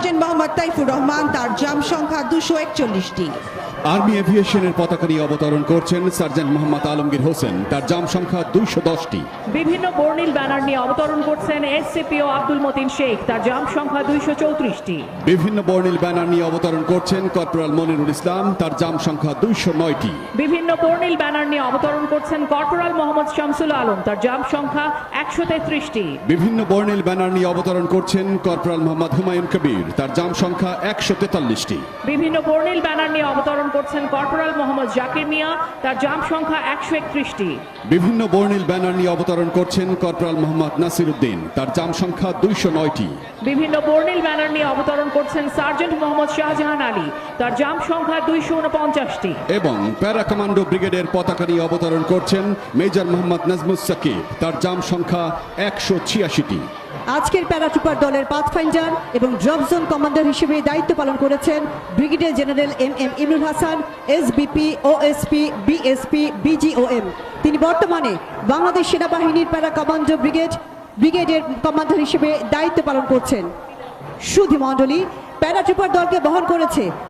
Sergeant Mohammad Taifur Rahman, তার জাম সংখ্যা 241টি। Army এভিয়েশনের পতাকা নিয়ে অবতরণ করছেন সার্জেন্ট মোহাম্মদ আলমগীর হোসেন, তার জাম সংখ্যা 210টি। বিভিন্ন বর্ণিল ব্যানার নিয়ে অবতরণ করছেন এসসিপিও আব্দুল মতিন শেখ, তার জাম সংখ্যা 234টি। বিভিন্ন বর্ণিল ব্যানার নিয়ে অবতরণ করছেন কর্পোরাল মনিরুল ইসলাম, তার জাম সংখ্যা 209টি। বিভিন্ন বর্ণিল ব্যানার নিয়ে অবতরণ করছেন কর্পোরাল মোহাম্মদ শামসুল আলম, তার জাম সংখ্যা 133টি। বিভিন্ন বর্ণিল ব্যানার নিয়ে অবতরণ করছেন কর্পোরাল মোহাম্মদ হুমায়ুন কবির, তার জাম সংখ্যা 143টি। বিভিন্ন বর্ণিল ব্যানার নিয়ে অবতরণ করছেন কর্পোরাল মোহাম্মদ জাকির মিয়া, তার জাম সংখ্যা 131টি। বিভিন্ন বর্ণিল ব্যানার নিয়ে অবতরণ করছেন কর্পোরাল মোহাম্মদ নাসির উদ্দিন, তার জাম সংখ্যা 209টি। বিভিন্ন বর্ণিল ব্যানার নিয়ে অবতরণ করছেন সার্জেন্ট মোহাম্মদ শাহজাহান আলী, তার জাম সংখ্যা 249টি। এবং প্যারা কমান্ডো ব্রিগেডের পতাকা নিয়ে অবতরণ করছেন মেজর মোহাম্মদ নাজমুস সাকিব, তার জাম সংখ্যা 186টি। আজকের প্যারাট্রুপার দলের পাথফাইন্ডার এবং ড্রপ জোন কমান্ডার হিসেবে দায়িত্ব পালন করেছেন brigadier general M Imrul Hasan, SBP, OSP, BSP, BGOM. তিনি বর্তমানে বাংলাদেশ সেনাবাহিনীর প্যারা কমান্ডো ব্রিগেডের কমান্ডার হিসেবে দায়িত্ব পালন করছেন। সুধী মণ্ডলী, প্যারাট্রুপার দলকে বহন করেছে